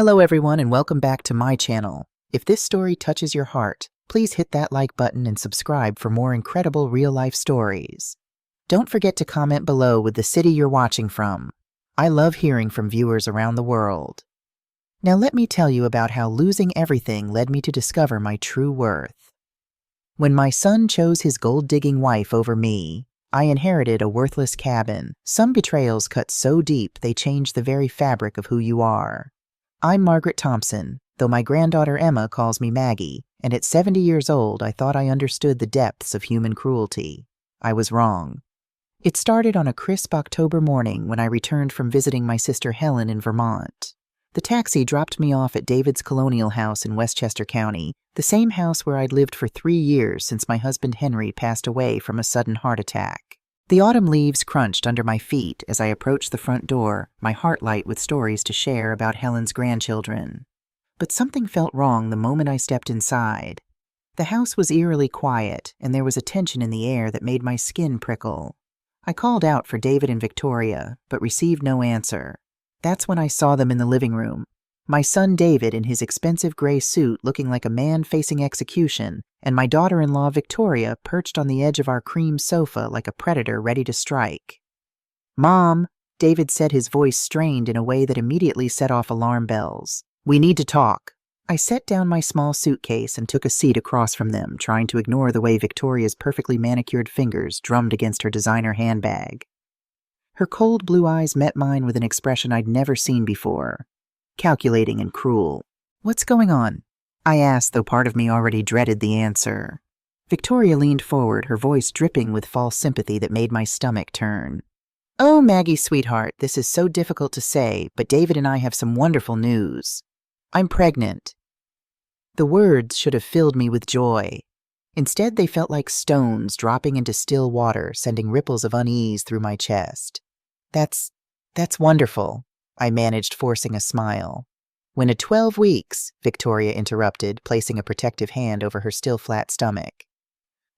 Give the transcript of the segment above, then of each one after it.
Hello everyone and welcome back to my channel. If this story touches your heart, please hit that like button and subscribe for more incredible real-life stories. Don't forget to comment below with the city you're watching from. I love hearing from viewers around the world. Now let me tell you about how losing everything led me to discover my true worth. When my son chose his gold-digging wife over me, I inherited a worthless cabin. Some betrayals cut so deep they change the very fabric of who you are. I'm Margaret Thompson, though my granddaughter Emma calls me Maggie, and at 70 years old I thought I understood the depths of human cruelty. I was wrong. It started on a crisp October morning when I returned from visiting my sister Helen in Vermont. The taxi dropped me off at David's colonial house in Westchester County, the same house where I'd lived for 3 years since my husband Henry passed away from a sudden heart attack. The autumn leaves crunched under my feet as I approached the front door, my heart light with stories to share about Helen's grandchildren. But something felt wrong the moment I stepped inside. The house was eerily quiet, and there was a tension in the air that made my skin prickle. I called out for David and Victoria, but received no answer. That's when I saw them in the living room. My son David in his expensive gray suit looking like a man facing execution, and my daughter-in-law Victoria perched on the edge of our cream sofa like a predator ready to strike. "Mom," David said, his voice strained in a way that immediately set off alarm bells. "We need to talk." I set down my small suitcase and took a seat across from them, trying to ignore the way Victoria's perfectly manicured fingers drummed against her designer handbag. Her cold blue eyes met mine with an expression I'd never seen before. Calculating and cruel. "What's going on?" I asked, though part of me already dreaded the answer. Victoria leaned forward, her voice dripping with false sympathy that made my stomach turn. "Oh, Maggie, sweetheart, this is so difficult to say, but David and I have some wonderful news. I'm pregnant." The words should have filled me with joy. Instead, they felt like stones dropping into still water, sending ripples of unease through my chest. That's wonderful," I managed, forcing a smile. "When at 12 weeks, Victoria interrupted, placing a protective hand over her still flat stomach.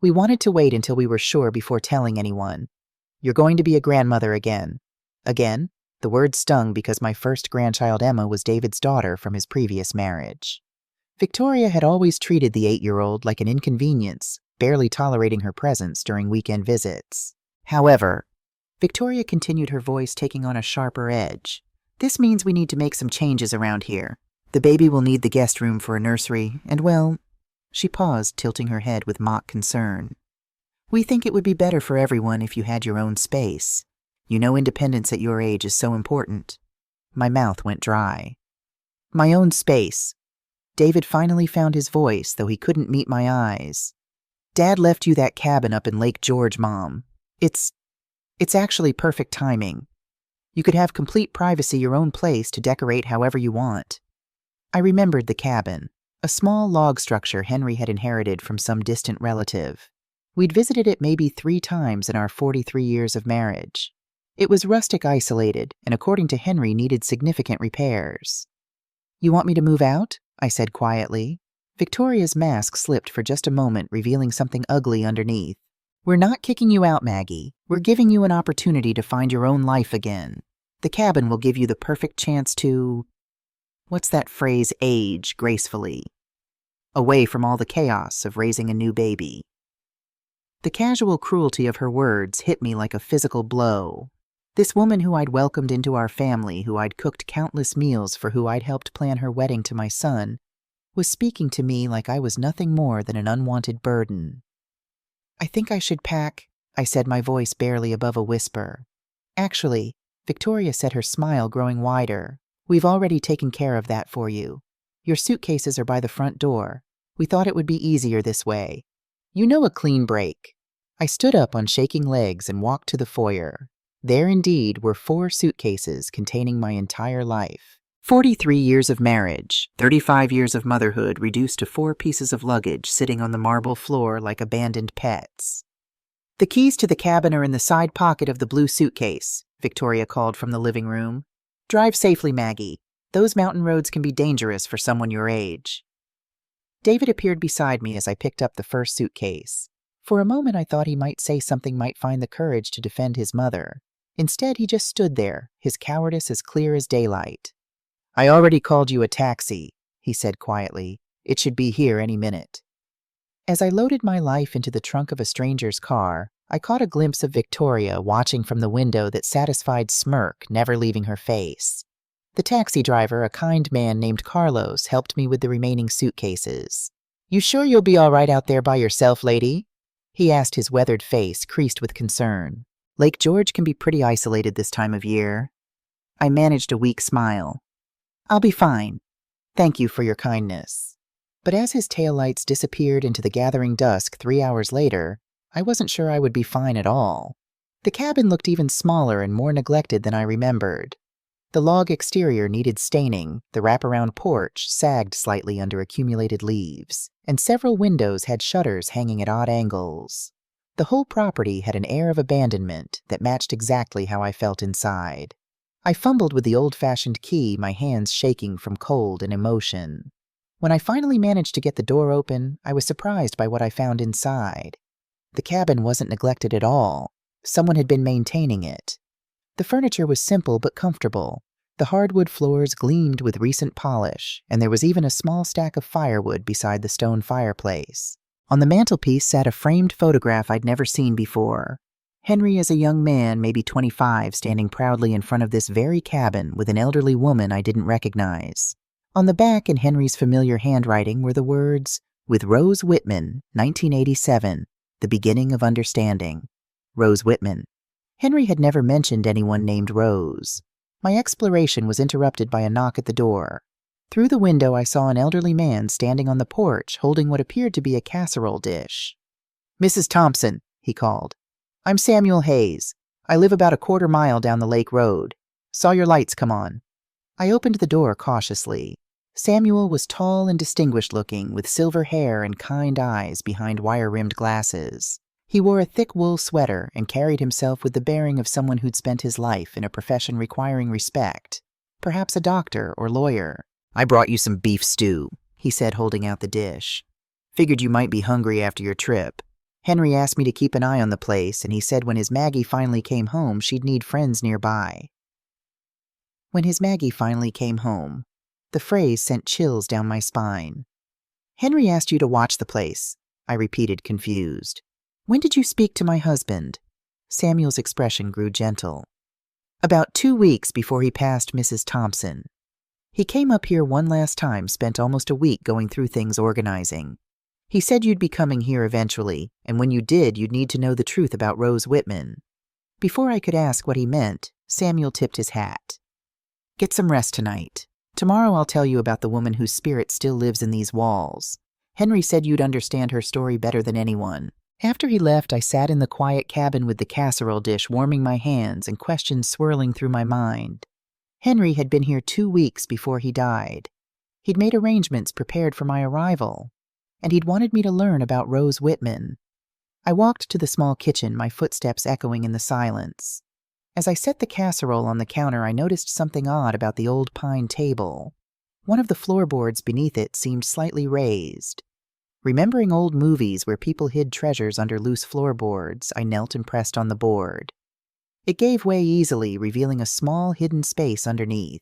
"We wanted to wait until we were sure before telling anyone. You're going to be a grandmother again." Again? The word stung because my first grandchild Emma was David's daughter from his previous marriage. Victoria had always treated the 8-year-old like an inconvenience, barely tolerating her presence during weekend visits. "However," Victoria continued, her voice taking on a sharper edge, "this means we need to make some changes around here. The baby will need the guest room for a nursery, and well," she paused, tilting her head with mock concern, "we think it would be better for everyone if you had your own space. You know, independence at your age is so important." My mouth went dry. "My own space." David finally found his voice, though he couldn't meet my eyes. "Dad left you that cabin up in Lake George, Mom. It's actually perfect timing. You could have complete privacy, your own place to decorate however you want." I remembered the cabin, a small log structure Henry had inherited from some distant relative. We'd visited it maybe 3 times in our 43 years of marriage. It was rustic, isolated, and according to Henry, needed significant repairs. "You want me to move out?" I said quietly. Victoria's mask slipped for just a moment, revealing something ugly underneath. "We're not kicking you out, Maggie. We're giving you an opportunity to find your own life again. The cabin will give you the perfect chance to, what's that phrase, age gracefully, away from all the chaos of raising a new baby." The casual cruelty of her words hit me like a physical blow. This woman who I'd welcomed into our family, who I'd cooked countless meals for, who I'd helped plan her wedding to my son, was speaking to me like I was nothing more than an unwanted burden. "I think I should pack," I said, my voice barely above a whisper. "Actually," Victoria said, her smile growing wider, "we've already taken care of that for you. Your suitcases are by the front door. We thought it would be easier this way. You know, a clean break." I stood up on shaking legs and walked to the foyer. There indeed were 4 suitcases containing my entire life. 43 years of marriage, 35 years of motherhood reduced to 4 pieces of luggage sitting on the marble floor like abandoned pets. "The keys to the cabin are in the side pocket of the blue suitcase," Victoria called from the living room. "Drive safely, Maggie. Those mountain roads can be dangerous for someone your age." David appeared beside me as I picked up the first suitcase. For a moment I thought he might say something, might find the courage to defend his mother. Instead, he just stood there, his cowardice as clear as daylight. I already called you a taxi, he said quietly. It should be here any minute. As I loaded my life into the trunk of a stranger's car, I caught a glimpse of Victoria watching from the window, that satisfied smirk never leaving her face. The taxi driver, a kind man named Carlos, helped me with the remaining suitcases. You sure you'll be all right out there by yourself, lady? He asked, his weathered face creased with concern. Lake George can be pretty isolated this time of year. I managed a weak smile. I'll be fine. Thank you for your kindness. But as his taillights disappeared into the gathering dusk 3 hours later, I wasn't sure I would be fine at all. The cabin looked even smaller and more neglected than I remembered. The log exterior needed staining, the wraparound porch sagged slightly under accumulated leaves, and several windows had shutters hanging at odd angles. The whole property had an air of abandonment that matched exactly how I felt inside. I fumbled with the old-fashioned key, my hands shaking from cold and emotion. When I finally managed to get the door open, I was surprised by what I found inside. The cabin wasn't neglected at all. Someone had been maintaining it. The furniture was simple but comfortable. The hardwood floors gleamed with recent polish, and there was even a small stack of firewood beside the stone fireplace. On the mantelpiece sat a framed photograph I'd never seen before. Henry as a young man, maybe 25, standing proudly in front of this very cabin with an elderly woman I didn't recognize. On the back, in Henry's familiar handwriting, were the words, "With Rose Whitman, 1987, the beginning of understanding." Rose Whitman. Henry had never mentioned anyone named Rose. My exploration was interrupted by a knock at the door. Through the window, I saw an elderly man standing on the porch holding what appeared to be a casserole dish. "Mrs. Thompson," he called. "I'm Samuel Hayes. I live about a quarter mile down the lake road. Saw your lights come on." I opened the door cautiously. Samuel was tall and distinguished-looking, with silver hair and kind eyes behind wire-rimmed glasses. He wore a thick wool sweater and carried himself with the bearing of someone who'd spent his life in a profession requiring respect, perhaps a doctor or lawyer. "I brought you some beef stew," he said, holding out the dish. "Figured you might be hungry after your trip. Henry asked me to keep an eye on the place, and he said when his Maggie finally came home, she'd need friends nearby." When his Maggie finally came home. The phrase sent chills down my spine. "Henry asked you to watch the place," I repeated, confused. "When did you speak to my husband?" Samuel's expression grew gentle. "About 2 weeks before he passed Mrs. Thompson. He came up here one last time, spent almost a week going through things, organizing. He said you'd be coming here eventually, and when you did, you'd need to know the truth about Rose Whitman." Before I could ask what he meant, Samuel tipped his hat. "Get some rest tonight. Tomorrow I'll tell you about the woman whose spirit still lives in these walls. Henry said you'd understand her story better than anyone." After he left, I sat in the quiet cabin with the casserole dish warming my hands and questions swirling through my mind. Henry had been here 2 weeks before he died. He'd made arrangements prepared for my arrival, and he'd wanted me to learn about Rose Whitman. I walked to the small kitchen, my footsteps echoing in the silence. As I set the casserole on the counter, I noticed something odd about the old pine table. One of the floorboards beneath it seemed slightly raised. Remembering old movies where people hid treasures under loose floorboards, I knelt and pressed on the board. It gave way easily, revealing a small hidden space underneath.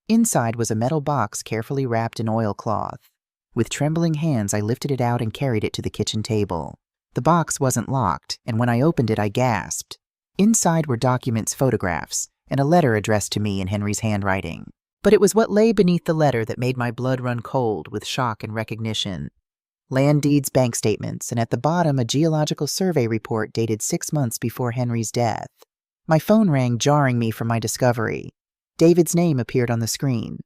Inside was a metal box carefully wrapped in oilcloth. With trembling hands, I lifted it out and carried it to the kitchen table. The box wasn't locked, and when I opened it, I gasped. Inside were documents, photographs, and a letter addressed to me in Henry's handwriting. But it was what lay beneath the letter that made my blood run cold with shock and recognition. Land deeds, bank statements, and at the bottom a geological survey report dated 6 months before Henry's death. My phone rang, jarring me from my discovery. David's name appeared on the screen.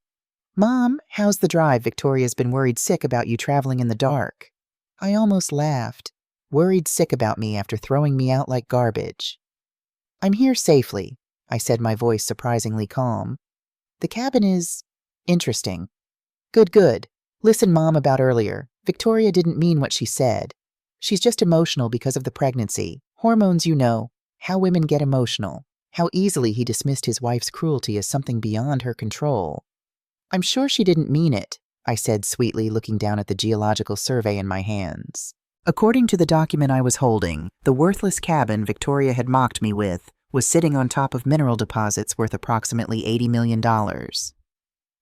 "Mom, how's the drive? Victoria's been worried sick about you traveling in the dark." I almost laughed. Worried sick about me after throwing me out like garbage. "I'm here safely," I said, my voice surprisingly calm. "The cabin is interesting." Good. Listen, Mom, about earlier. Victoria didn't mean what she said. She's just emotional because of the pregnancy. Hormones, you know. How women get emotional. How easily he dismissed his wife's cruelty as something beyond her control. "I'm sure she didn't mean it," I said sweetly, looking down at the geological survey in my hands. According to the document I was holding, the worthless cabin Victoria had mocked me with was sitting on top of mineral deposits worth approximately $80 million.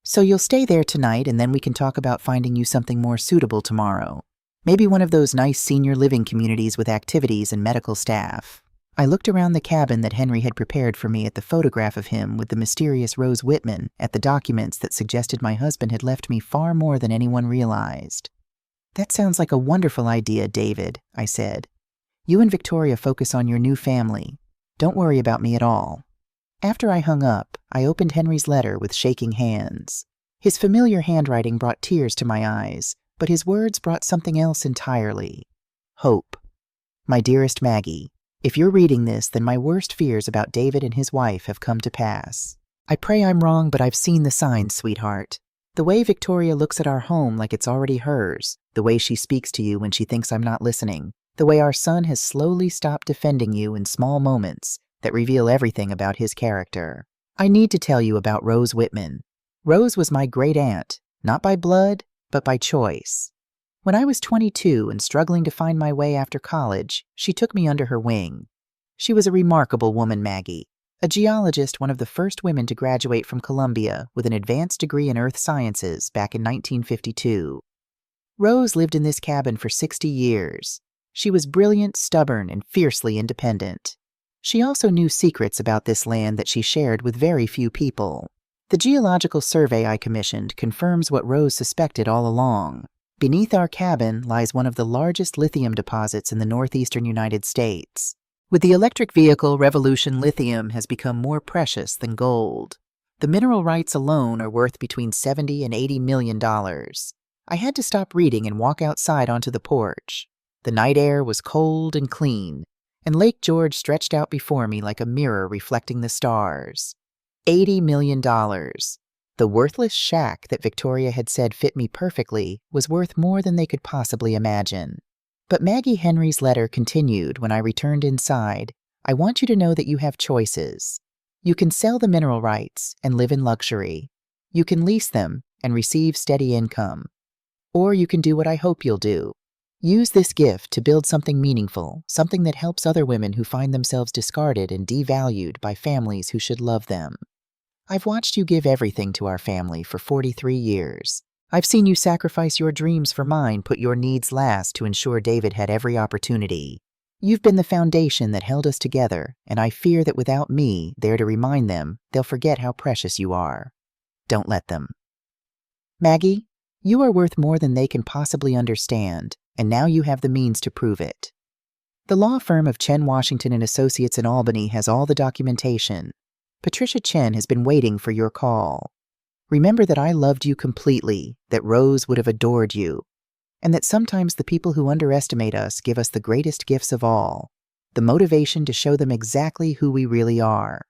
So you'll stay there tonight and then we can talk about finding you something more suitable tomorrow. Maybe one of those nice senior living communities with activities and medical staff. I looked around the cabin that Henry had prepared for me at the photograph of him with the mysterious Rose Whitman, at the documents that suggested my husband had left me far more than anyone realized. That sounds like a wonderful idea, David, I said. You and Victoria focus on your new family. Don't worry about me at all. After I hung up, I opened Henry's letter with shaking hands. His familiar handwriting brought tears to my eyes, but his words brought something else entirely. Hope. My dearest Maggie, if you're reading this, then my worst fears about David and his wife have come to pass. I pray I'm wrong, but I've seen the signs, sweetheart. The way Victoria looks at our home like it's already hers, the way she speaks to you when she thinks I'm not listening, the way our son has slowly stopped defending you in small moments that reveal everything about his character. I need to tell you about Rose Whitman. Rose was my great-aunt, not by blood, but by choice. When I was 22 and struggling to find my way after college, she took me under her wing. She was a remarkable woman, Maggie, a geologist, one of the first women to graduate from Columbia with an advanced degree in earth sciences back in 1952. Rose lived in this cabin for 60 years. She was brilliant, stubborn, and fiercely independent. She also knew secrets about this land that she shared with very few people. The geological survey I commissioned confirms what Rose suspected all along. Beneath our cabin lies one of the largest lithium deposits in the northeastern United States. With the electric vehicle revolution, lithium has become more precious than gold. The mineral rights alone are worth between $70 and $80 million. I had to stop reading and walk outside onto the porch. The night air was cold and clean, and Lake George stretched out before me like a mirror reflecting the stars. $80 million. The worthless shack that Victoria had said fit me perfectly was worth more than they could possibly imagine. But Maggie Henry's letter continued when I returned inside. I want you to know that you have choices. You can sell the mineral rights and live in luxury. You can lease them and receive steady income. Or you can do what I hope you'll do. Use this gift to build something meaningful, something that helps other women who find themselves discarded and devalued by families who should love them. I've watched you give everything to our family for 43 years. I've seen you sacrifice your dreams for mine, put your needs last to ensure David had every opportunity. You've been the foundation that held us together, and I fear that without me there to remind them, they'll forget how precious you are. Don't let them. Maggie, you are worth more than they can possibly understand, and now you have the means to prove it. The law firm of Chen Washington and Associates in Albany has all the documentation. Patricia Chen has been waiting for your call. Remember that I loved you completely, that Rose would have adored you, and that sometimes the people who underestimate us give us the greatest gifts of all, the motivation to show them exactly who we really are.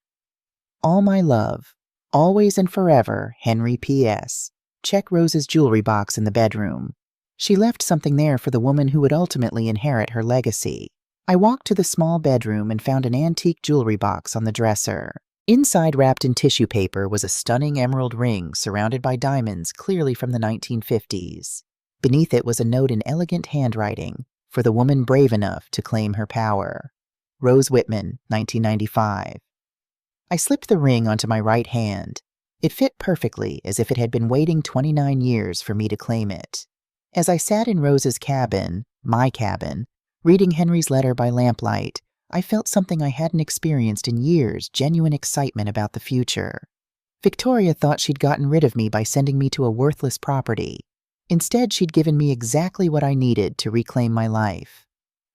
All my love, always and forever, Henry P.S. Check Rose's jewelry box in the bedroom. She left something there for the woman who would ultimately inherit her legacy. I walked to the small bedroom and found an antique jewelry box on the dresser. Inside, wrapped in tissue paper, was a stunning emerald ring surrounded by diamonds clearly from the 1950s. Beneath it was a note in elegant handwriting for the woman brave enough to claim her power. Rose Whitman, 1995. I slipped the ring onto my right hand. It fit perfectly, as if it had been waiting 29 years for me to claim it. As I sat in Rose's cabin, my cabin, reading Henry's letter by lamplight, I felt something I hadn't experienced in years, genuine excitement about the future. Victoria thought she'd gotten rid of me by sending me to a worthless property. Instead, she'd given me exactly what I needed to reclaim my life.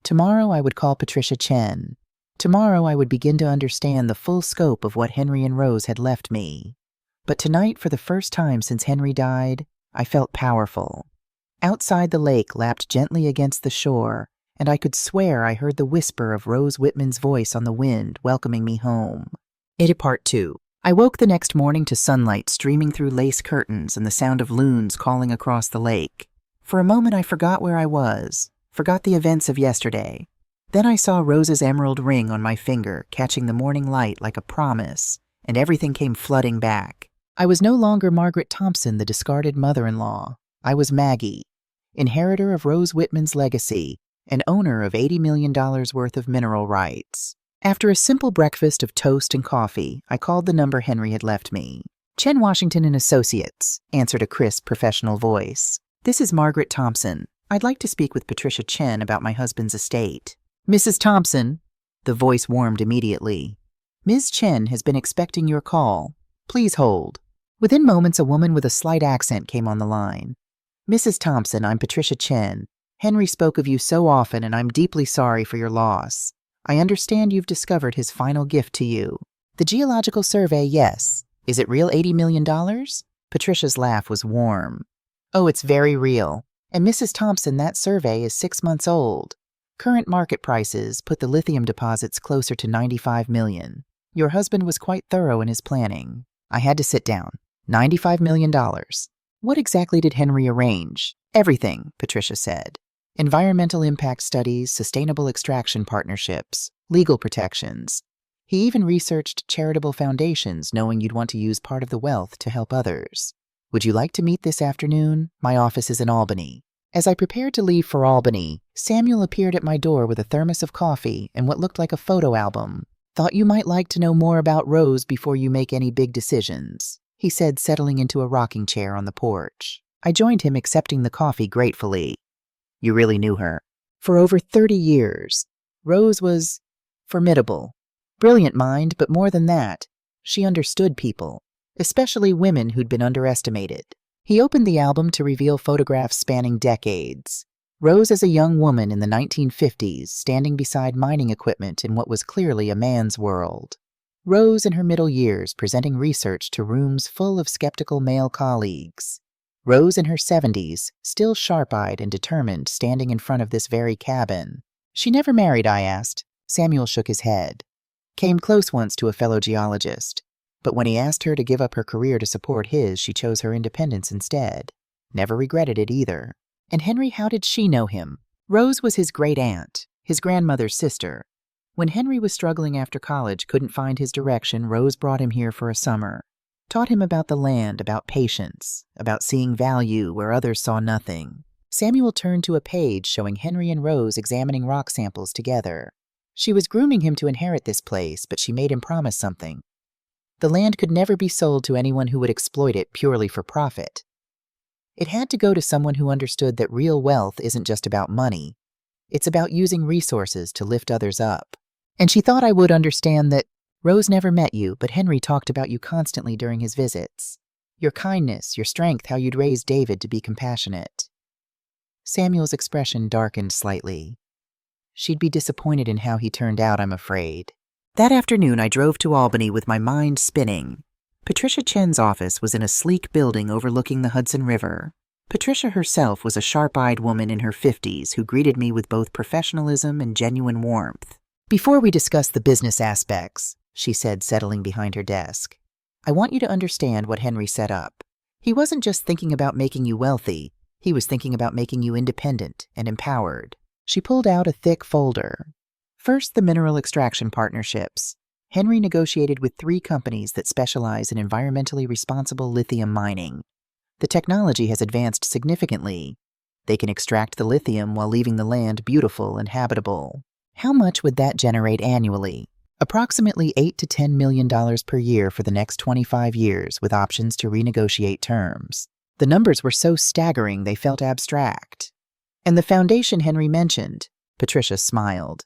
Tomorrow I would call Patricia Chen. Tomorrow I would begin to understand the full scope of what Henry and Rose had left me. But tonight, for the first time since Henry died, I felt powerful. Outside, the lake lapped gently against the shore, and I could swear I heard the whisper of Rose Whitman's voice on the wind welcoming me home. Part 2. I woke the next morning to sunlight streaming through lace curtains and the sound of loons calling across the lake. For a moment I forgot where I was, forgot the events of yesterday. Then I saw Rose's emerald ring on my finger catching the morning light like a promise, and everything came flooding back. I was no longer Margaret Thompson, the discarded mother-in-law. I was Maggie, inheritor of Rose Whitman's legacy, and owner of $80 million worth of mineral rights. After a simple breakfast of toast and coffee, I called the number Henry had left me. Chen Washington and Associates, answered a crisp professional voice. This is Margaret Thompson. I'd like to speak with Patricia Chen about my husband's estate. Mrs. Thompson, the voice warmed immediately. Ms. Chen has been expecting your call. Please hold. Within moments, a woman with a slight accent came on the line. Mrs. Thompson, I'm Patricia Chen. Henry spoke of you so often, and I'm deeply sorry for your loss. I understand you've discovered his final gift to you. The geological survey, yes. Is it real $80 million? Patricia's laugh was warm. Oh, it's very real. And Mrs. Thompson, that survey is 6 months old. Current market prices put the lithium deposits closer to $95 million. Your husband was quite thorough in his planning. I had to sit down. $95 million. What exactly did Henry arrange? Everything, Patricia said. Environmental impact studies, sustainable extraction partnerships, legal protections. He even researched charitable foundations, knowing you'd want to use part of the wealth to help others. Would you like to meet this afternoon? My office is in Albany. As I prepared to leave for Albany, Samuel appeared at my door with a thermos of coffee and what looked like a photo album. Thought you might like to know more about Rose before you make any big decisions, he said, settling into a rocking chair on the porch. I joined him, accepting the coffee gratefully. You really knew her? For over 30 years. Rose was formidable. Brilliant mind, but more than that, she understood people, especially women who'd been underestimated. He opened the album to reveal photographs spanning decades. Rose as a young woman in the 1950s, standing beside mining equipment in what was clearly a man's world. Rose in her middle years, presenting research to rooms full of skeptical male colleagues. Rose in her 70s, still sharp-eyed and determined, standing in front of this very cabin. She never married, I asked. Samuel shook his head. Came close once to a fellow geologist, but when he asked her to give up her career to support his, she chose her independence instead. Never regretted it either. And Henry, how did she know him? Rose was his great-aunt, his grandmother's sister. When Henry was struggling after college, couldn't find his direction, Rose brought him here for a summer. Taught him about the land, about patience, about seeing value where others saw nothing. Samuel turned to a page showing Henry and Rose examining rock samples together. She was grooming him to inherit this place, but she made him promise something. The land could never be sold to anyone who would exploit it purely for profit. It had to go to someone who understood that real wealth isn't just about money. It's about using resources to lift others up. And she thought I would understand that Rose never met you, but Henry talked about you constantly during his visits. Your kindness, your strength, how you'd raised David to be compassionate. Samuel's expression darkened slightly. She'd be disappointed in how he turned out, I'm afraid. That afternoon, I drove to Albany with my mind spinning. Patricia Chen's office was in a sleek building overlooking the Hudson River. Patricia herself was a sharp-eyed woman in her 50s who greeted me with both professionalism and genuine warmth. Before we discuss the business aspects, she said, settling behind her desk, I want you to understand what Henry set up. He wasn't just thinking about making you wealthy, he was thinking about making you independent and empowered. She pulled out a thick folder. First, the mineral extraction partnerships. Henry negotiated with 3 companies that specialize in environmentally responsible lithium mining. The technology has advanced significantly. They can extract the lithium while leaving the land beautiful and habitable. How much would that generate annually? Approximately $8 to $10 million per year for the next 25 years, with options to renegotiate terms. The numbers were so staggering they felt abstract. And the foundation Henry mentioned, Patricia smiled.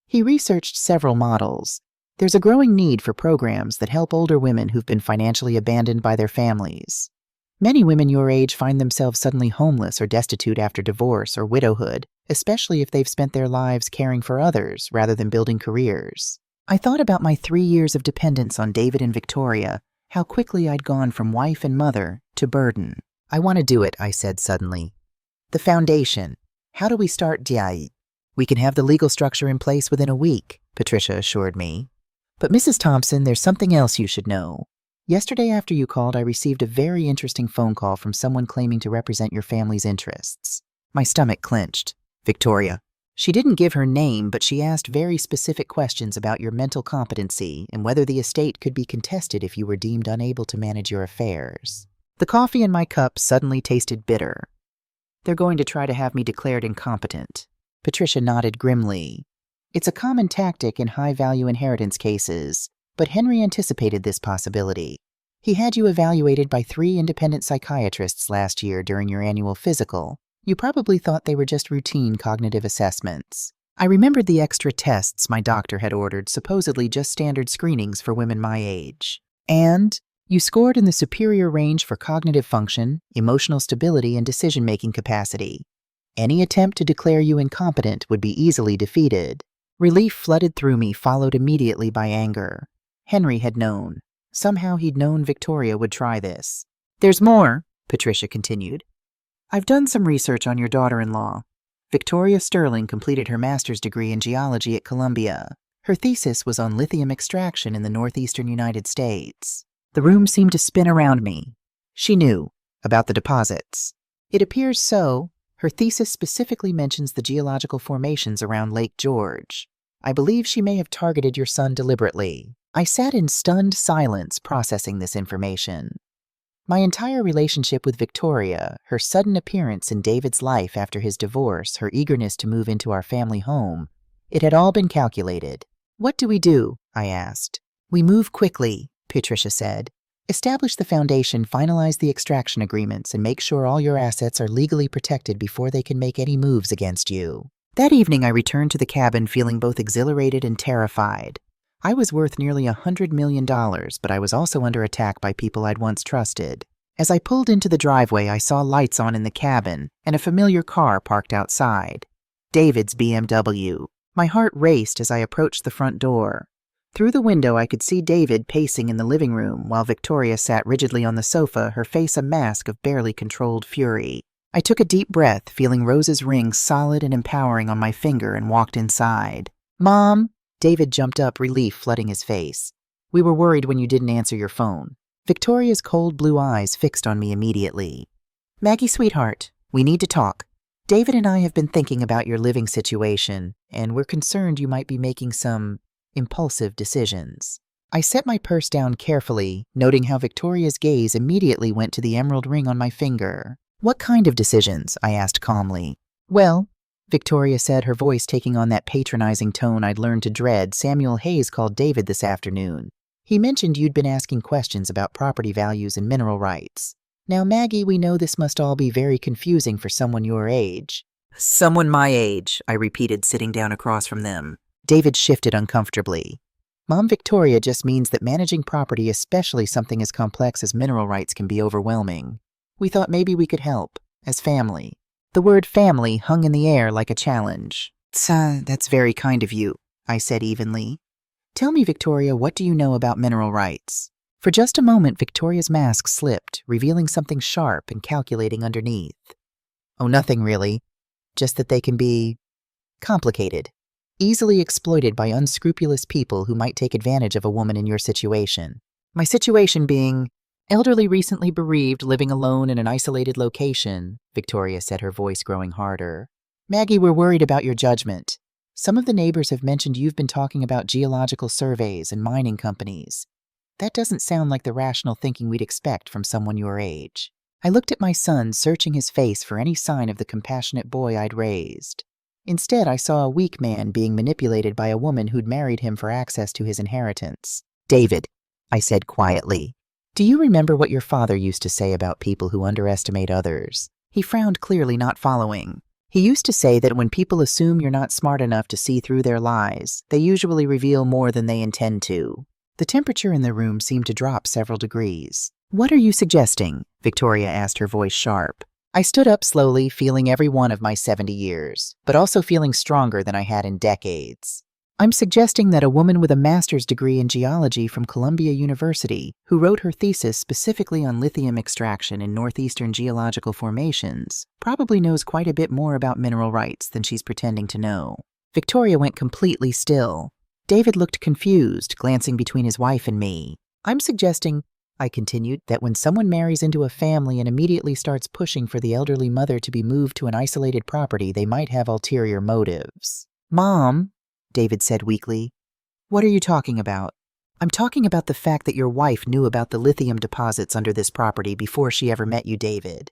He researched several models. There's a growing need for programs that help older women who've been financially abandoned by their families. Many women your age find themselves suddenly homeless or destitute after divorce or widowhood, especially if they've spent their lives caring for others rather than building careers. I thought about my 3 years of dependence on David and Victoria, how quickly I'd gone from wife and mother to burden. I want to do it, I said suddenly. The foundation. How do we start, Jai? We can have the legal structure in place within a week, Patricia assured me. But Mrs. Thompson, there's something else you should know. Yesterday after you called, I received a very interesting phone call from someone claiming to represent your family's interests. My stomach clenched. Victoria. She didn't give her name, but she asked very specific questions about your mental competency and whether the estate could be contested if you were deemed unable to manage your affairs. The coffee in my cup suddenly tasted bitter. They're going to try to have me declared incompetent. Patricia nodded grimly. It's a common tactic in high-value inheritance cases, but Henry anticipated this possibility. He had you evaluated by 3 independent psychiatrists last year during your annual physical. You probably thought they were just routine cognitive assessments. I remembered the extra tests my doctor had ordered, supposedly just standard screenings for women my age. And you scored in the superior range for cognitive function, emotional stability, and decision-making capacity. Any attempt to declare you incompetent would be easily defeated. Relief flooded through me, followed immediately by anger. Henry had known. Somehow he'd known Victoria would try this. "There's more," Patricia continued. "I've done some research on your daughter-in-law. Victoria Sterling completed her master's degree in geology at Columbia. Her thesis was on lithium extraction in the northeastern United States." The room seemed to spin around me. She knew about the deposits. "It appears so. Her thesis specifically mentions the geological formations around Lake George. I believe she may have targeted your son deliberately." I sat in stunned silence, processing this information. My entire relationship with Victoria, her sudden appearance in David's life after his divorce, her eagerness to move into our family home, it had all been calculated. "What do we do?" I asked. "We move quickly," Patricia said. "Establish the foundation, finalize the extraction agreements, and make sure all your assets are legally protected before they can make any moves against you." That evening I returned to the cabin feeling both exhilarated and terrified. I was worth nearly $100 million, but I was also under attack by people I'd once trusted. As I pulled into the driveway, I saw lights on in the cabin and a familiar car parked outside. David's BMW. My heart raced as I approached the front door. Through the window, I could see David pacing in the living room while Victoria sat rigidly on the sofa, her face a mask of barely controlled fury. I took a deep breath, feeling Rose's ring solid and empowering on my finger, and walked inside. "Mom!" David jumped up, relief flooding his face. "We were worried when you didn't answer your phone." Victoria's cold blue eyes fixed on me immediately. "Maggie, sweetheart, we need to talk. David and I have been thinking about your living situation, and we're concerned you might be making some impulsive decisions." I set my purse down carefully, noting how Victoria's gaze immediately went to the emerald ring on my finger. "What kind of decisions?" I asked calmly. "Well," Victoria said, her voice taking on that patronizing tone I'd learned to dread, "Samuel Hayes called David this afternoon. He mentioned you'd been asking questions about property values and mineral rights. Now, Maggie, we know this must all be very confusing for someone your age." "Someone my age," I repeated, sitting down across from them. David shifted uncomfortably. "Mom, Victoria just means that managing property, especially something as complex as mineral rights, can be overwhelming. We thought maybe we could help, as family." The word family hung in the air like a challenge. "That's very kind of you," I said evenly. "Tell me, Victoria, what do you know about mineral rights?" For just a moment, Victoria's mask slipped, revealing something sharp and calculating underneath. "Oh, nothing really. Just that they can be complicated, easily exploited by unscrupulous people who might take advantage of a woman in your situation." My situation being elderly, recently bereaved, living alone in an isolated location, Victoria said, her voice growing harder. "Maggie, we're worried about your judgment. Some of the neighbors have mentioned you've been talking about geological surveys and mining companies. That doesn't sound like the rational thinking we'd expect from someone your age." I looked at my son, searching his face for any sign of the compassionate boy I'd raised. Instead, I saw a weak man being manipulated by a woman who'd married him for access to his inheritance. "David," I said quietly, "do you remember what your father used to say about people who underestimate others?" He frowned, clearly not following. "He used to say that when people assume you're not smart enough to see through their lies, they usually reveal more than they intend to." The temperature in the room seemed to drop several degrees. "What are you suggesting?" Victoria asked, her voice sharp. I stood up slowly, feeling every one of my 70 years, but also feeling stronger than I had in decades. "I'm suggesting that a woman with a master's degree in geology from Columbia University, who wrote her thesis specifically on lithium extraction in northeastern geological formations, probably knows quite a bit more about mineral rights than she's pretending to know." Victoria went completely still. David looked confused, glancing between his wife and me. "I'm suggesting," I continued, "that when someone marries into a family and immediately starts pushing for the elderly mother to be moved to an isolated property, they might have ulterior motives." "Mom," David said weakly, "what are you talking about?" "I'm talking about the fact that your wife knew about the lithium deposits under this property before she ever met you, David.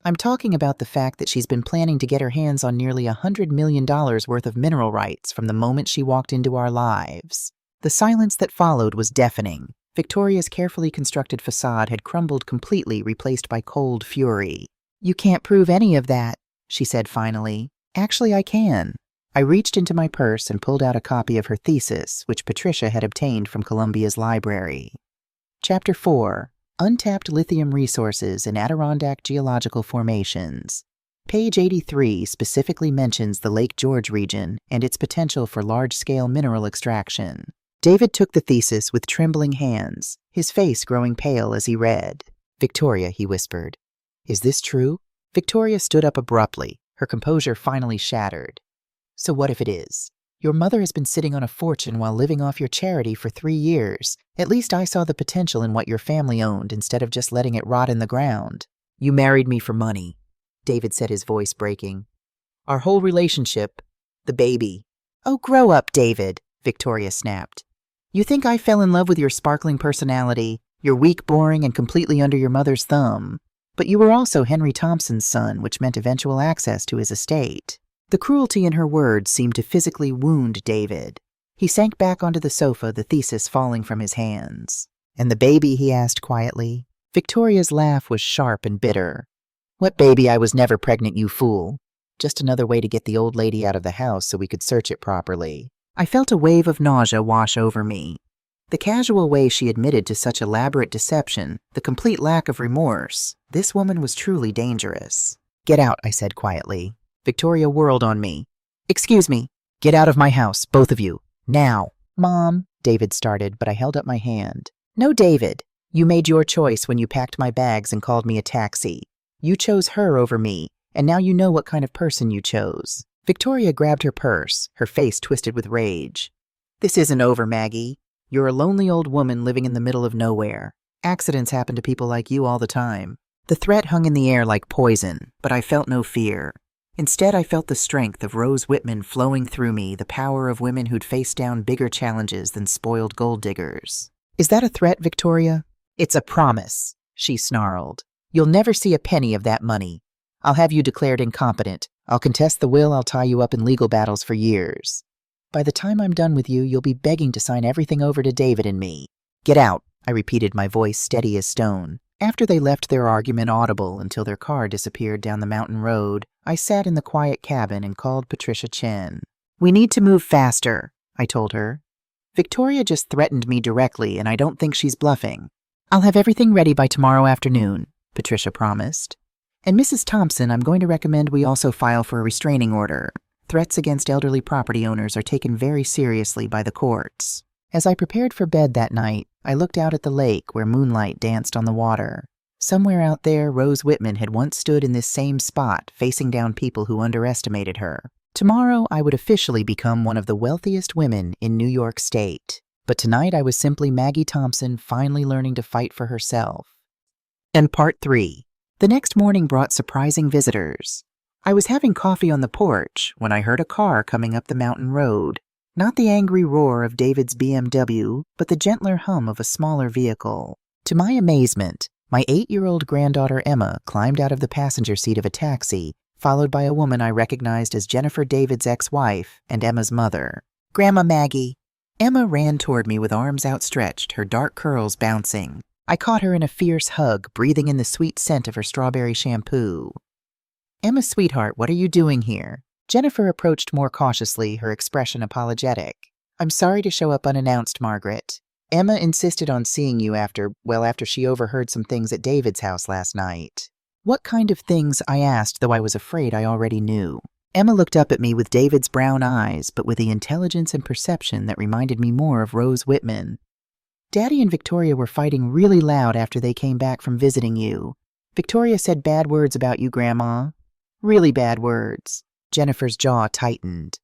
I'm talking about the fact that she's been planning to get her hands on nearly $100 million worth of mineral rights from the moment she walked into our lives." The silence that followed was deafening. Victoria's carefully constructed facade had crumbled completely, replaced by cold fury. "You can't prove any of that," she said finally. "Actually, I can." I reached into my purse and pulled out a copy of her thesis, which Patricia had obtained from Columbia's library. Chapter 4. Untapped Lithium Resources in Adirondack Geological Formations. Page 83 specifically mentions the Lake George region and its potential for large-scale mineral extraction. David took the thesis with trembling hands, his face growing pale as he read. "Victoria," he whispered. "Is this true?" Victoria stood up abruptly, her composure finally shattered. "So what if it is? Your mother has been sitting on a fortune while living off your charity for 3 years. At least I saw the potential in what your family owned instead of just letting it rot in the ground. You married me for money," David said, his voice breaking. "Our whole relationship, the baby." "Oh, grow up, David," Victoria snapped. "You think I fell in love with your sparkling personality? You're weak, boring, and completely under your mother's thumb. But you were also Henry Thompson's son, which meant eventual access to his estate." The cruelty in her words seemed to physically wound David. He sank back onto the sofa, the thesis falling from his hands. "And the baby?" he asked quietly. Victoria's laugh was sharp and bitter. "What baby? I was never pregnant, you fool. Just another way to get the old lady out of the house so we could search it properly." I felt a wave of nausea wash over me. The casual way she admitted to such elaborate deception, the complete lack of remorse. This woman was truly dangerous. "Get out," I said quietly. Victoria whirled on me. "Excuse me. Get out of my house, both of you. Now." "Mom," David started, but I held up my hand. "No, David. You made your choice when you packed my bags and called me a taxi. You chose her over me, and now you know what kind of person you chose." Victoria grabbed her purse, her face twisted with rage. "This isn't over, Maggie. You're a lonely old woman living in the middle of nowhere. Accidents happen to people like you all the time." The threat hung in the air like poison, but I felt no fear. Instead, I felt the strength of Rose Whitman flowing through me, the power of women who'd faced down bigger challenges than spoiled gold diggers. "Is that a threat, Victoria?" "It's a promise," she snarled. "You'll never see a penny of that money. I'll have you declared incompetent. I'll contest the will. I'll tie you up in legal battles for years. By the time I'm done with you, you'll be begging to sign everything over to David and me." "Get out," I repeated, my voice steady as stone. After they left their argument audible until their car disappeared down the mountain road, I sat in the quiet cabin and called Patricia Chen. "We need to move faster," I told her. "Victoria just threatened me directly, and I don't think she's bluffing." "I'll have everything ready by tomorrow afternoon," Patricia promised. "And Mrs. Thompson, I'm going to recommend we also file for a restraining order. Threats against elderly property owners are taken very seriously by the courts." As I prepared for bed that night, I looked out at the lake where moonlight danced on the water. Somewhere out there, Rose Whitman had once stood in this same spot, facing down people who underestimated her. Tomorrow, I would officially become one of the wealthiest women in New York State. But tonight, I was simply Maggie Thompson finally learning to fight for herself. And Part 3. The next morning brought surprising visitors. I was having coffee on the porch when I heard a car coming up the mountain road. Not the angry roar of David's BMW, but the gentler hum of a smaller vehicle. To my amazement, my 8-year-old granddaughter Emma climbed out of the passenger seat of a taxi, followed by a woman I recognized as Jennifer David's ex-wife and Emma's mother. "Grandma Maggie." Emma ran toward me with arms outstretched, her dark curls bouncing. I caught her in a fierce hug, breathing in the sweet scent of her strawberry shampoo. "Emma, sweetheart, what are you doing here?" Jennifer approached more cautiously, her expression apologetic. "I'm sorry to show up unannounced, Margaret. Emma insisted on seeing you after she overheard some things at David's house last night." "What kind of things?" I asked, though I was afraid I already knew. Emma looked up at me with David's brown eyes, but with the intelligence and perception that reminded me more of Rose Whitman. "Daddy and Victoria were fighting really loud after they came back from visiting you. Victoria said bad words about you, Grandma. Really bad words." Jennifer's jaw tightened.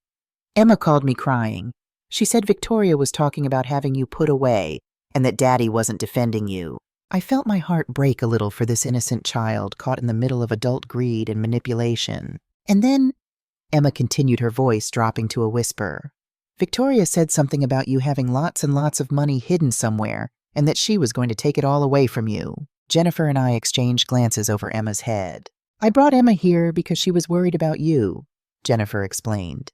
"Emma called me crying. She said Victoria was talking about having you put away and that Daddy wasn't defending you." I felt my heart break a little for this innocent child caught in the middle of adult greed and manipulation. "And then," Emma continued, her voice dropping to a whisper, "Victoria said something about you having lots and lots of money hidden somewhere and that she was going to take it all away from you." Jennifer and I exchanged glances over Emma's head. "I brought Emma here because she was worried about you," Jennifer explained.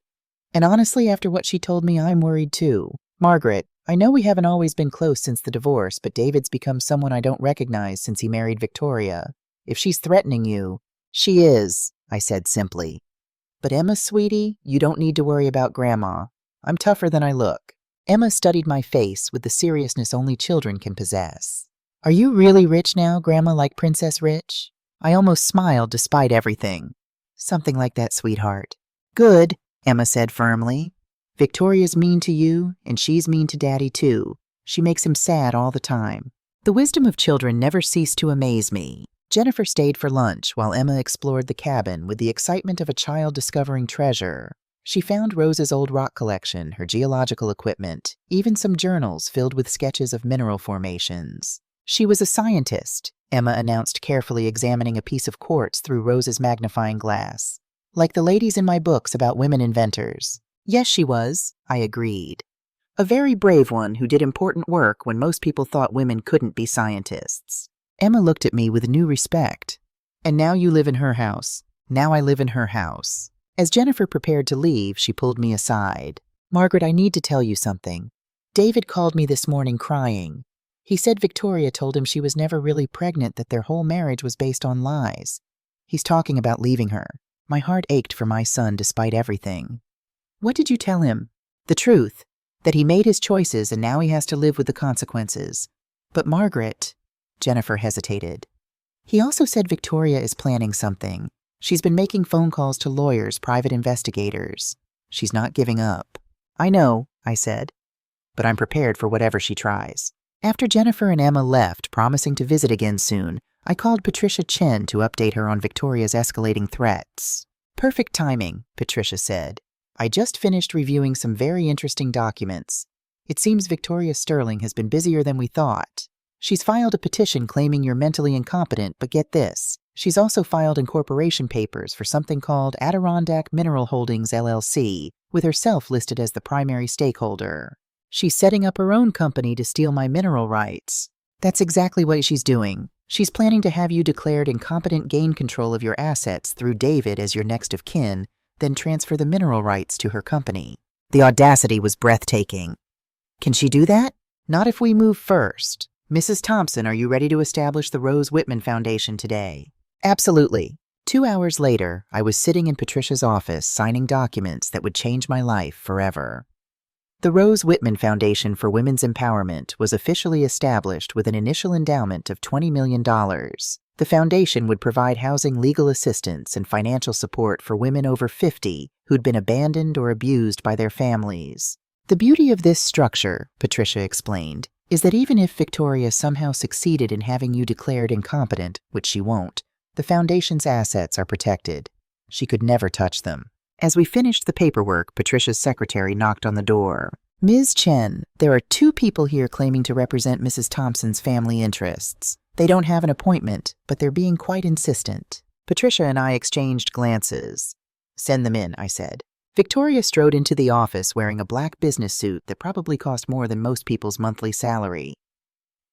"And honestly, after what she told me, I'm worried too. Margaret, I know we haven't always been close since the divorce, but David's become someone I don't recognize since he married Victoria. If she's threatening you, she is, I said simply. But Emma, sweetie, you don't need to worry about Grandma. I'm tougher than I look. Emma studied my face with the seriousness only children can possess. Are you really rich now, Grandma, like Princess Rich? I almost smiled despite everything. Something like that, sweetheart. Good, Emma said firmly. Victoria's mean to you, and she's mean to Daddy too. She makes him sad all the time. The wisdom of children never ceased to amaze me. Jennifer stayed for lunch while Emma explored the cabin with the excitement of a child discovering treasure. She found Rose's old rock collection, her geological equipment, even some journals filled with sketches of mineral formations. She was a scientist, Emma announced, carefully examining a piece of quartz through Rose's magnifying glass. Like the ladies in my books about women inventors. Yes, she was, I agreed. A very brave one who did important work when most people thought women couldn't be scientists. Emma looked at me with new respect. And now you live in her house. Now I live in her house. As Jennifer prepared to leave, she pulled me aside. Margaret, I need to tell you something. David called me this morning crying. He said Victoria told him she was never really pregnant, that their whole marriage was based on lies. He's talking about leaving her. My heart ached for my son despite everything. What did you tell him? The truth, that he made his choices and now he has to live with the consequences. But Margaret, Jennifer hesitated. He also said Victoria is planning something. She's been making phone calls to lawyers, private investigators. She's not giving up. I know, I said, but I'm prepared for whatever she tries. After Jennifer and Emma left, promising to visit again soon, I called Patricia Chen to update her on Victoria's escalating threats. Perfect timing, Patricia said. I just finished reviewing some very interesting documents. It seems Victoria Sterling has been busier than we thought. She's filed a petition claiming you're mentally incompetent, but get this. She's also filed incorporation papers for something called Adirondack Mineral Holdings, LLC, with herself listed as the primary stakeholder. She's setting up her own company to steal my mineral rights. That's exactly what she's doing. She's planning to have you declared incompetent, gain control of your assets through David as your next of kin, then transfer the mineral rights to her company. The audacity was breathtaking. Can she do that? Not if we move first. Mrs. Thompson, are you ready to establish the Rose Whitman Foundation today? Absolutely. 2 hours later, I was sitting in Patricia's office signing documents that would change my life forever. The Rose Whitman Foundation for Women's Empowerment was officially established with an initial endowment of $20 million. The foundation would provide housing, legal assistance, and financial support for women over 50 who'd been abandoned or abused by their families. The beauty of this structure, Patricia explained, is that even if Victoria somehow succeeded in having you declared incompetent, which she won't, the foundation's assets are protected. She could never touch them. As we finished the paperwork, Patricia's secretary knocked on the door. Ms. Chen, there are 2 people here claiming to represent Mrs. Thompson's family interests. They don't have an appointment, but they're being quite insistent. Patricia and I exchanged glances. Send them in, I said. Victoria strode into the office wearing a black business suit that probably cost more than most people's monthly salary.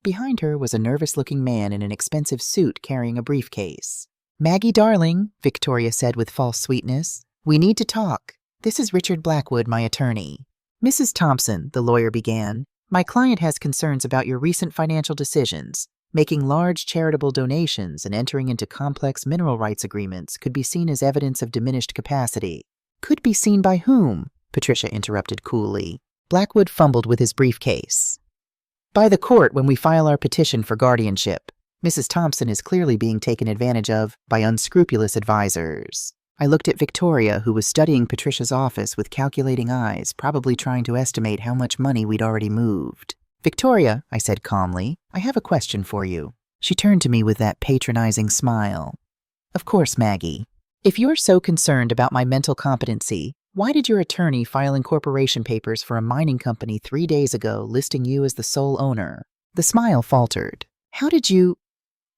Behind her was a nervous-looking man in an expensive suit carrying a briefcase. Maggie, darling, Victoria said with false sweetness, we need to talk. This is Richard Blackwood, my attorney. Mrs. Thompson, the lawyer began, my client has concerns about your recent financial decisions. Making large charitable donations and entering into complex mineral rights agreements could be seen as evidence of diminished capacity. Could be seen by whom? Patricia interrupted coolly. Blackwood fumbled with his briefcase. By the court when we file our petition for guardianship. Mrs. Thompson is clearly being taken advantage of by unscrupulous advisors. I looked at Victoria, who was studying Patricia's office with calculating eyes, probably trying to estimate how much money we'd already moved. Victoria, I said calmly, I have a question for you. She turned to me with that patronizing smile. Of course, Maggie. If you're so concerned about my mental competency, why did your attorney file incorporation papers for a mining company 3 days ago listing you as the sole owner? The smile faltered. How did you...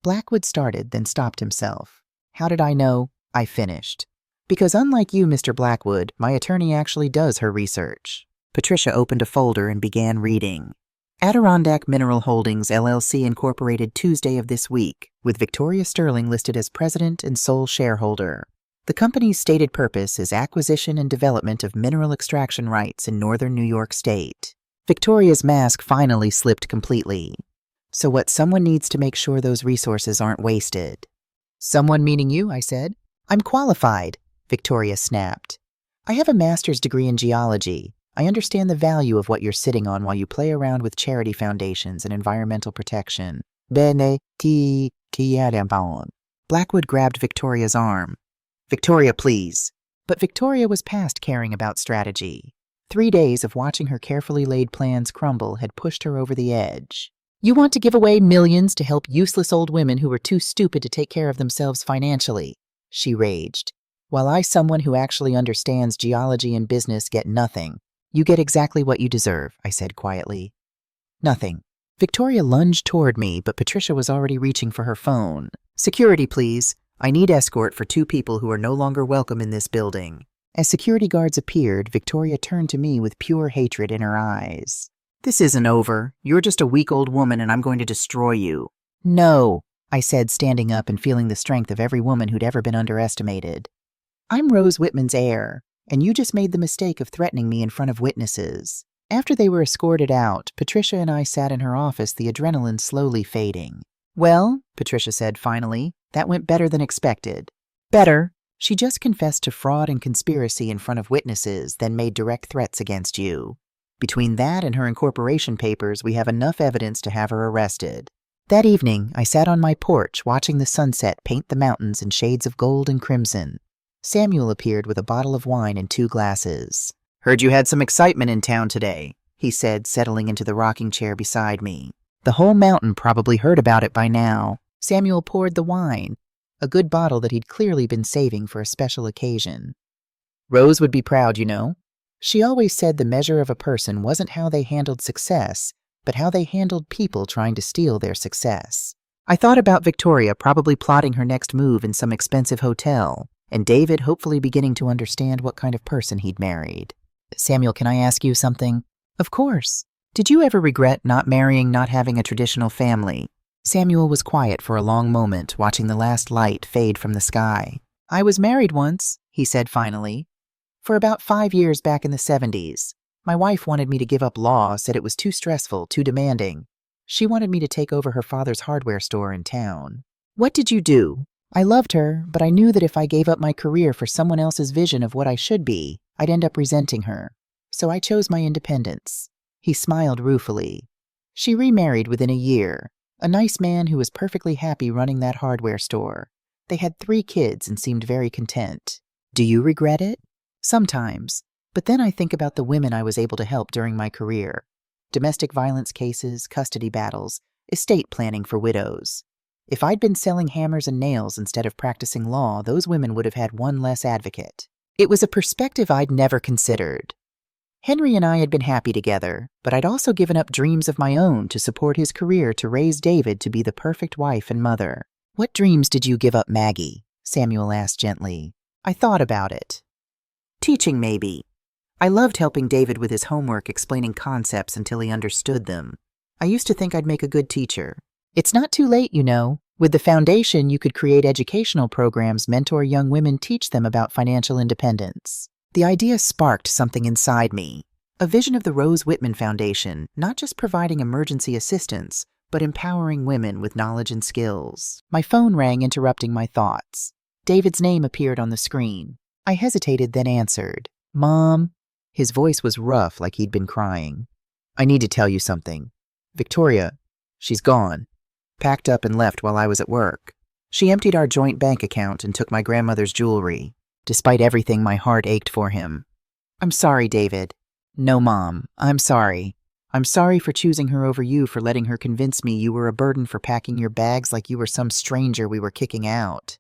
Blackwood started, then stopped himself. How did I know? I finished. Because unlike you, Mr. Blackwood, my attorney actually does her research. Patricia opened a folder and began reading. Adirondack Mineral Holdings, LLC incorporated Tuesday of this week, with Victoria Sterling listed as president and sole shareholder. The company's stated purpose is acquisition and development of mineral extraction rights in northern New York State. Victoria's mask finally slipped completely. So what, someone needs to make sure those resources aren't wasted. Someone meaning you, I said. I'm qualified, Victoria snapped. I have a master's degree in geology. I understand the value of what you're sitting on while you play around with charity foundations and environmental protection. Bene ti chiarambon. Blackwood grabbed Victoria's arm. Victoria, please. But Victoria was past caring about strategy. 3 days of watching her carefully laid plans crumble had pushed her over the edge. You want to give away millions to help useless old women who were too stupid to take care of themselves financially, she raged. While I, someone who actually understands geology and business, get nothing. You get exactly what you deserve, I said quietly. Nothing. Victoria lunged toward me, but Patricia was already reaching for her phone. Security, please. I need escort for 2 people who are no longer welcome in this building. As security guards appeared, Victoria turned to me with pure hatred in her eyes. This isn't over. You're just a weak old woman and I'm going to destroy you. No, I said, standing up and feeling the strength of every woman who'd ever been underestimated. I'm Rose Whitman's heir, and you just made the mistake of threatening me in front of witnesses. After they were escorted out, Patricia and I sat in her office, the adrenaline slowly fading. Well, Patricia said finally, that went better than expected. Better? She just confessed to fraud and conspiracy in front of witnesses, then made direct threats against you. Between that and her incorporation papers, we have enough evidence to have her arrested. That evening, I sat on my porch watching the sunset paint the mountains in shades of gold and crimson. Samuel appeared with a bottle of wine and 2 glasses. Heard you had some excitement in town today, he said, settling into the rocking chair beside me. The whole mountain probably heard about it by now. Samuel poured the wine, a good bottle that he'd clearly been saving for a special occasion. Rose would be proud, you know. She always said the measure of a person wasn't how they handled success, but how they handled people trying to steal their success. I thought about Victoria probably plotting her next move in some expensive hotel, and David hopefully beginning to understand what kind of person he'd married. Samuel, can I ask you something? Of course. Did you ever regret not marrying, not having a traditional family? Samuel was quiet for a long moment, watching the last light fade from the sky. I was married once, he said finally. For about 5 years back in the 70s. My wife wanted me to give up law, said it was too stressful, too demanding. She wanted me to take over her father's hardware store in town. What did you do? I loved her, but I knew that if I gave up my career for someone else's vision of what I should be, I'd end up resenting her. So I chose my independence. He smiled ruefully. She remarried within a year. A nice man who was perfectly happy running that hardware store. They had 3 kids and seemed very content. Do you regret it? Sometimes. But then I think about the women I was able to help during my career. Domestic violence cases, custody battles, estate planning for widows. If I'd been selling hammers and nails instead of practicing law, those women would have had one less advocate. It was a perspective I'd never considered. Henry and I had been happy together, but I'd also given up dreams of my own to support his career to raise David to be the perfect wife and mother. What dreams did you give up, Maggie? Samuel asked gently. I thought about it. Teaching, maybe. I loved helping David with his homework, explaining concepts until he understood them. I used to think I'd make a good teacher. It's not too late, you know. With the foundation, you could create educational programs, mentor young women, teach them about financial independence. The idea sparked something inside me. A vision of the Rose Whitman Foundation, not just providing emergency assistance, but empowering women with knowledge and skills. My phone rang, interrupting my thoughts. David's name appeared on the screen. I hesitated, then answered. Mom. His voice was rough, like he'd been crying. I need to tell you something. Victoria, she's gone. Packed up and left while I was at work. She emptied our joint bank account and took my grandmother's jewelry. Despite everything, my heart ached for him. I'm sorry, David. No, Mom, I'm sorry. I'm sorry for choosing her over you, for letting her convince me you were a burden, for packing your bags like you were some stranger we were kicking out.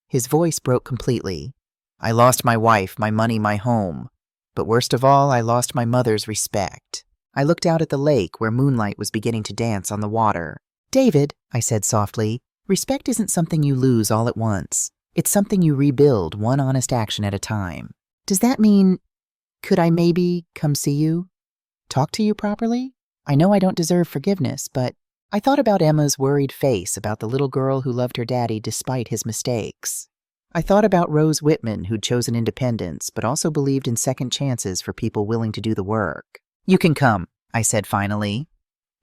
His voice broke completely. I lost my wife, my money, my home. But worst of all, I lost my mother's respect. I looked out at the lake where moonlight was beginning to dance on the water. David, I said softly, respect isn't something you lose all at once. It's something you rebuild, one honest action at a time. Does that mean, could I maybe come see you? Talk to you properly? I know I don't deserve forgiveness, but I thought about Emma's worried face, about the little girl who loved her daddy despite his mistakes. I thought about Rose Whitman, who'd chosen independence, but also believed in second chances for people willing to do the work. You can come, I said finally.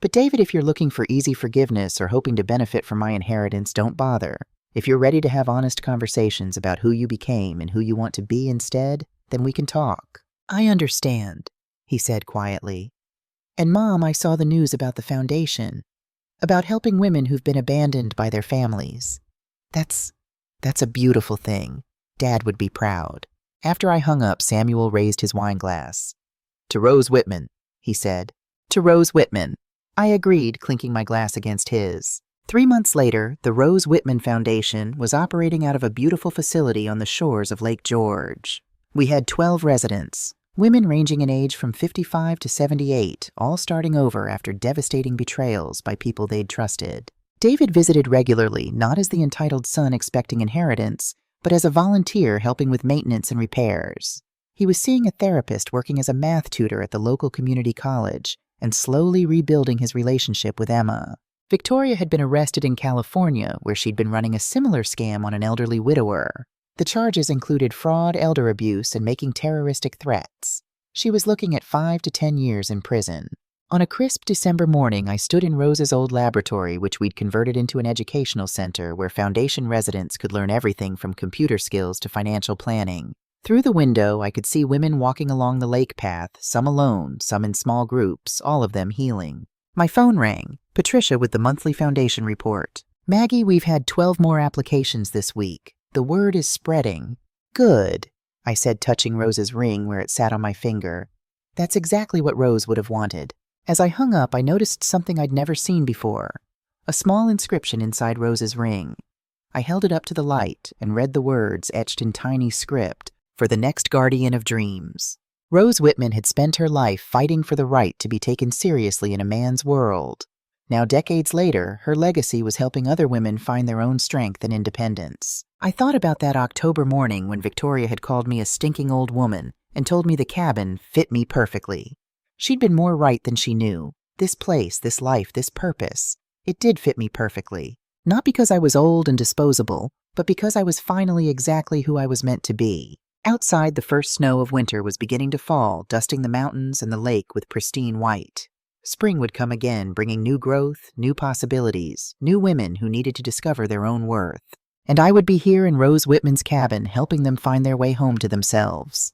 But David, if you're looking for easy forgiveness or hoping to benefit from my inheritance, don't bother. If you're ready to have honest conversations about who you became and who you want to be instead, then we can talk. I understand, he said quietly. And Mom, I saw the news about the foundation, about helping women who've been abandoned by their families. That's a beautiful thing. Dad would be proud. After I hung up, Samuel raised his wine glass. To Rose Whitman, he said. To Rose Whitman. I agreed, clinking my glass against his. 3 months later, the Rose Whitman Foundation was operating out of a beautiful facility on the shores of Lake George. We had 12 residents, women ranging in age from 55 to 78, all starting over after devastating betrayals by people they'd trusted. David visited regularly, not as the entitled son expecting inheritance, but as a volunteer helping with maintenance and repairs. He was seeing a therapist working as a math tutor at the local community college, and slowly rebuilding his relationship with Emma. Victoria had been arrested in California, where she'd been running a similar scam on an elderly widower. The charges included fraud, elder abuse, and making terroristic threats. She was looking at 5 to 10 years in prison. On a crisp December morning, I stood in Rose's old laboratory, which we'd converted into an educational center where Foundation residents could learn everything from computer skills to financial planning. Through the window, I could see women walking along the lake path, some alone, some in small groups, all of them healing. My phone rang. Patricia with the monthly Foundation report. Maggie, we've had 12 more applications this week. The word is spreading. Good, I said, touching Rose's ring where it sat on my finger. That's exactly what Rose would have wanted. As I hung up, I noticed something I'd never seen before. A small inscription inside Rose's ring. I held it up to the light and read the words etched in tiny script, for the next guardian of dreams. Rose Whitman had spent her life fighting for the right to be taken seriously in a man's world. Now, decades later, her legacy was helping other women find their own strength and independence. I thought about that October morning when Victoria had called me a stinking old woman and told me the cabin fit me perfectly. She'd been more right than she knew. This place, this life, this purpose, it did fit me perfectly. Not because I was old and disposable, but because I was finally exactly who I was meant to be. Outside, the first snow of winter was beginning to fall, dusting the mountains and the lake with pristine white. Spring would come again, bringing new growth, new possibilities, new women who needed to discover their own worth. And I would be here in Rose Whitman's cabin, helping them find their way home to themselves.